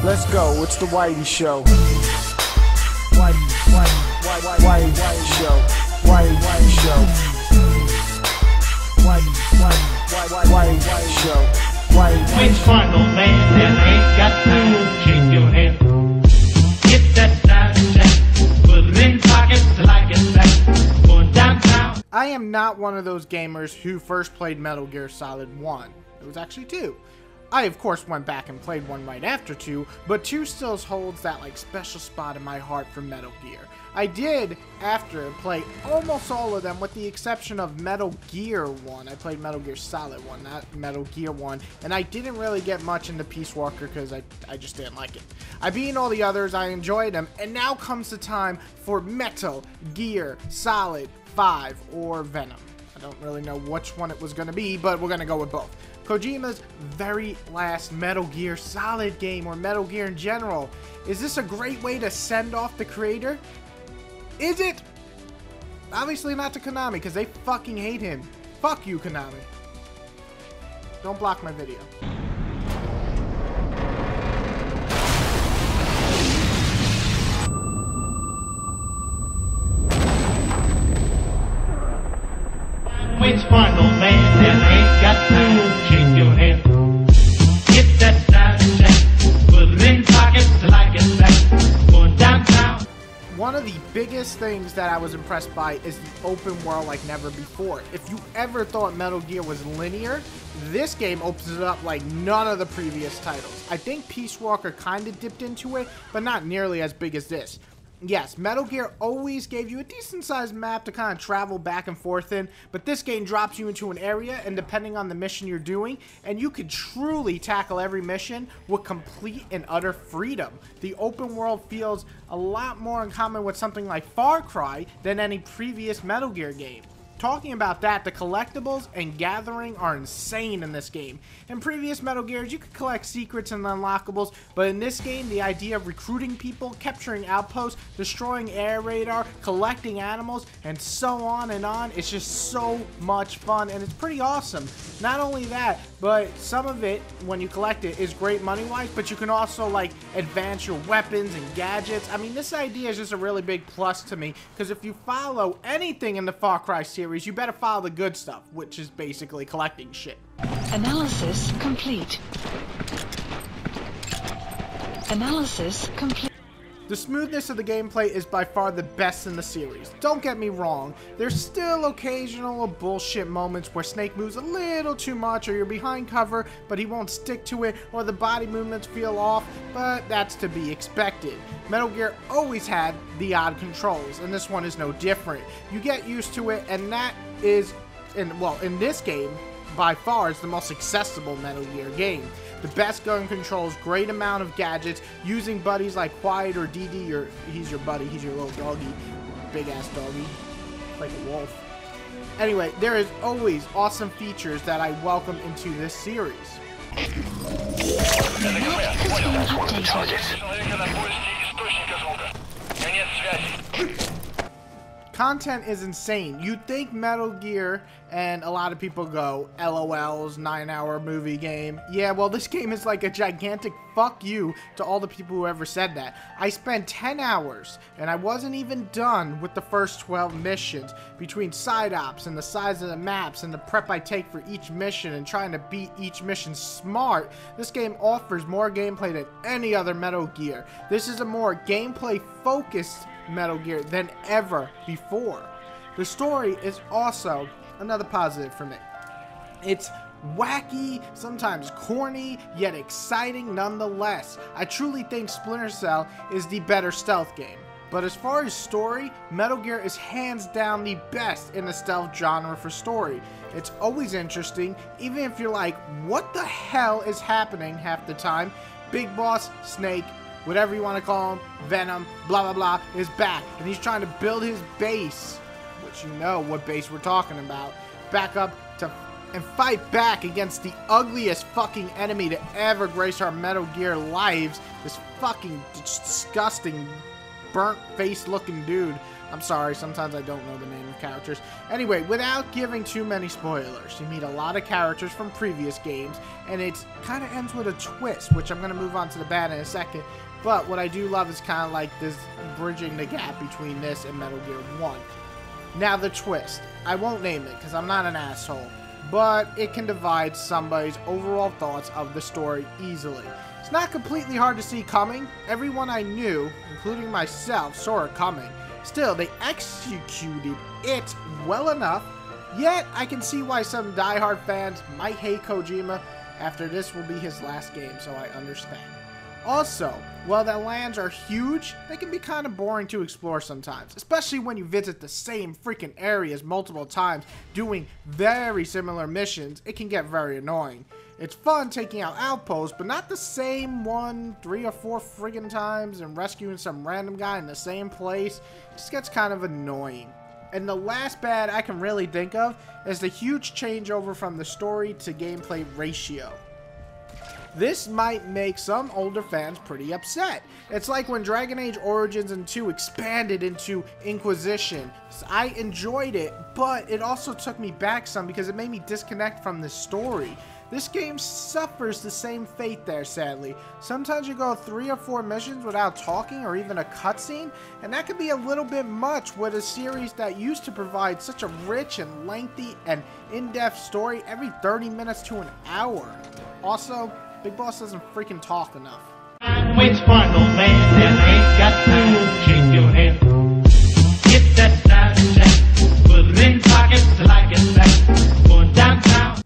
Let's go, it's the Whitey Show. Whitey Show. Whitey Show. Whitey Show. Which one, old man, that ain't got to shake your head? Get that Snapchat, put it in pockets till I get back. Going downtown. I am not one of those gamers who first played Metal Gear Solid 1. It was actually 2. I, of course, went back and played 1 right after 2, but 2 still holds that, like, special spot in my heart for Metal Gear. I did, after, play almost all of them, with the exception of Metal Gear 1. I played Metal Gear Solid 1, not Metal Gear 1, and I didn't really get much into Peace Walker because I just didn't like it. I beat all the others, I enjoyed them, and now comes the time for Metal Gear Solid 5 or Venom. I don't really know which one it was going to be, but we're going to go with both. Kojima's very last Metal Gear Solid game, or Metal Gear in general. Is this a great way to send off the creator? Is it? Obviously not to Konami, because they fucking hate him. Fuck you, Konami. Don't block my video. Which one, old man, that ain't got to shake your head? Get that Snapchat, put it in pockets till I get back. Going downtown. One of the biggest things that I was impressed by is the open world like never before. If you ever thought Metal Gear was linear, this game opens it up like none of the previous titles. I think Peace Walker kind of dipped into it, but not nearly as big as this. Yes, Metal Gear always gave you a decent sized map to kind of travel back and forth in, but this game drops you into an area, and depending on the mission you're doing, and you could truly tackle every mission with complete and utter freedom. The open world feels a lot more in common with something like Far Cry than any previous Metal Gear game. Talking about that, the collectibles and gathering are insane in this game. In previous Metal Gears, you could collect secrets and unlockables, but in this game, the idea of recruiting people, capturing outposts, destroying air radar, collecting animals, and so on and on, it's just so much fun, and it's pretty awesome. Not only that, but some of it, when you collect it, is great money-wise, but you can also, like, advance your weapons and gadgets. I mean, this idea is just a really big plus to me, because if you follow anything in the Far Cry series, you better follow the good stuff, which is basically collecting shit. Analysis complete. Analysis complete. The smoothness of the gameplay is by far the best in the series. Don't get me wrong, there's still occasional bullshit moments where Snake moves a little too much, or you're behind cover, but he won't stick to it, or the body movements feel off, but that's to be expected. Metal Gear always had the odd controls, and this one is no different. You get used to it, and that is, in this game, by far is the most accessible Metal Gear game. The best gun controls, great amount of gadgets, using buddies like Quiet or DD, he's your buddy, he's your little doggy, big ass doggy, like a wolf. Anyway, there is always awesome features that I welcome into this series. Content is insane. You'd think Metal Gear, and a lot of people go, LOL's 9-hour movie game. Yeah, well, this game is like a gigantic fuck you to all the people who ever said that. I spent 10 hours, and I wasn't even done with the first 12 missions. Between side ops and the size of the maps and the prep I take for each mission and trying to beat each mission smart, this game offers more gameplay than any other Metal Gear. This is a more gameplay-focused Metal Gear than ever before. The story is also another positive for me. It's wacky, sometimes corny, yet exciting nonetheless. I truly think Splinter Cell is the better stealth game. But as far as story, Metal Gear is hands down the best in the stealth genre for story. It's always interesting, even if you're like, what the hell is happening half the time? Big Boss, Snake, whatever you want to call him, Venom, blah blah blah, is back, and he's trying to build his base, which you know what base we're talking about, back up to and fight back against the ugliest fucking enemy to ever grace our Metal Gear lives, this fucking disgusting burnt face looking dude. I'm sorry, sometimes I don't know the name of characters. Anyway, without giving too many spoilers, you meet a lot of characters from previous games, and it kind of ends with a twist, which I'm going to move on to the bad in a second. But what I do love is kind of like this bridging the gap between this and Metal Gear 1. Now the twist. I won't name it because I'm not an asshole, but it can divide somebody's overall thoughts of the story easily. It's not completely hard to see coming. Everyone I knew, including myself, saw it coming. Still, they executed it well enough, yet I can see why some diehard fans might hate Kojima after this will be his last game, so I understand. Also, while the lands are huge, they can be kind of boring to explore sometimes, especially when you visit the same freaking areas multiple times doing very similar missions. It can get very annoying. It's fun taking out outposts, but not the same one 3 or 4 friggin' times and rescuing some random guy in the same place. It just gets kind of annoying. And the last bad I can really think of is the huge changeover from the story to gameplay ratio. This might make some older fans pretty upset. It's like when Dragon Age Origins and 2 expanded into Inquisition. I enjoyed it, but it also took me back some because it made me disconnect from the story. This game suffers the same fate there, sadly. Sometimes you go 3 or 4 missions without talking or even a cutscene, and that can be a little bit much with a series that used to provide such a rich and lengthy and in-depth story every 30 minutes to an hour. Also, Big Boss doesn't freaking talk enough. Waits for no man that ain't got time to shake your head. Get that side check, put it in pockets like it's back. Going downtown.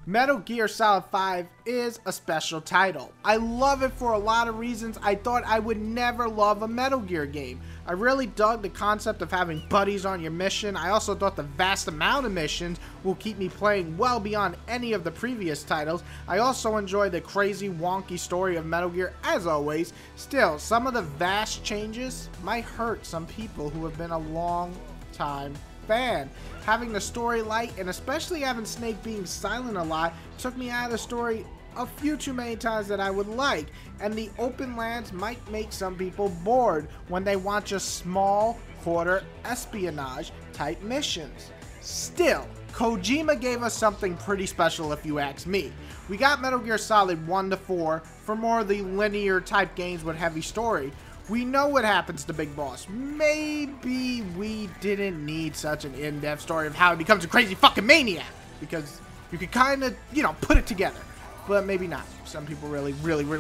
Metal Gear Solid 5 is a special title. I love it for a lot of reasons. I thought I would never love a Metal Gear game. I really dug the concept of having buddies on your mission. I also thought the vast amount of missions will keep me playing well beyond any of the previous titles. I also enjoy the crazy wonky story of Metal Gear as always. Still, some of the vast changes might hurt some people who have been a long time fan. Having the story light and especially having Snake being silent a lot took me out of the story a few too many times that I would like, and the open lands might make some people bored when they want just small quarter espionage type missions. Still, Kojima gave us something pretty special if you ask me. We got Metal Gear Solid 1 to 4 for more of the linear type games with heavy story. We know what happens to Big Boss. Maybe we didn't need such an in-depth story of how he becomes a crazy fucking maniac, because you could kind of, you know, put it together. But maybe not. Some people really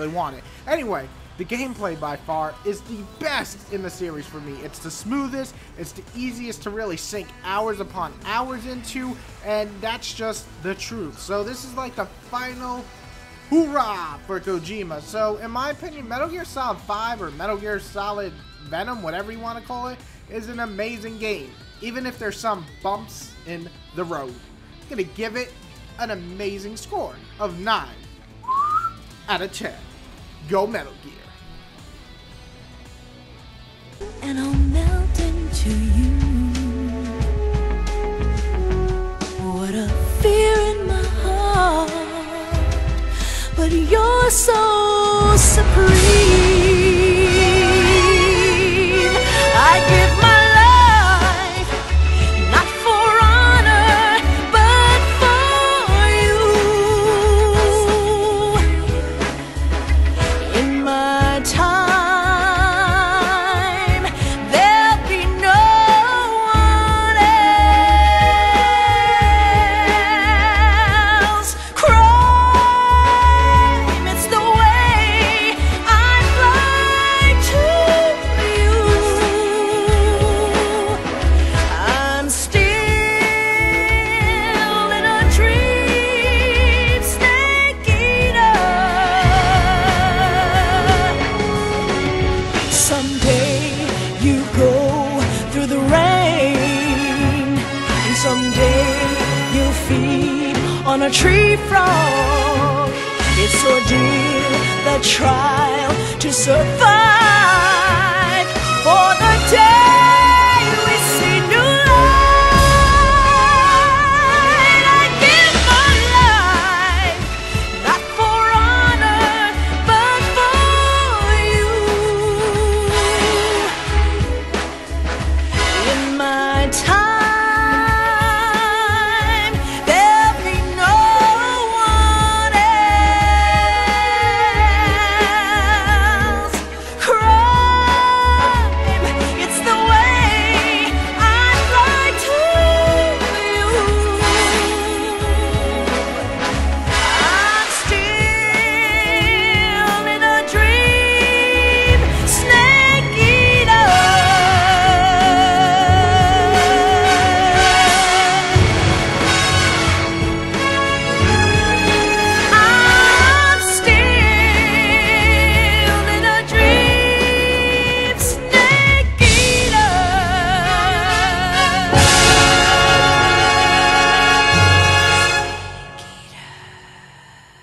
want it. Anyway, the gameplay by far is the best in the series for me. It's the smoothest, it's the easiest to really sink hours upon hours into, and that's just the truth. So this is like the final hoorah for Kojima. So in my opinion, Metal Gear Solid 5 or Metal Gear Solid Venom, whatever you want to call it, is an amazing game. Even if there's some bumps in the road. I'm gonna give it an amazing score of 9 out of 10. Go Metal Gear. And I'll melt into you. What a fear in my heart, but you're so supreme. I give my life not for honor, but for you. In my time, there'll be no one else. Crime, it's the way I fly to you. I'm still in a dream, snake eater. Someday you go through the rain, and someday you'll feed on a tree frog. It's ordeal, the trial to survive.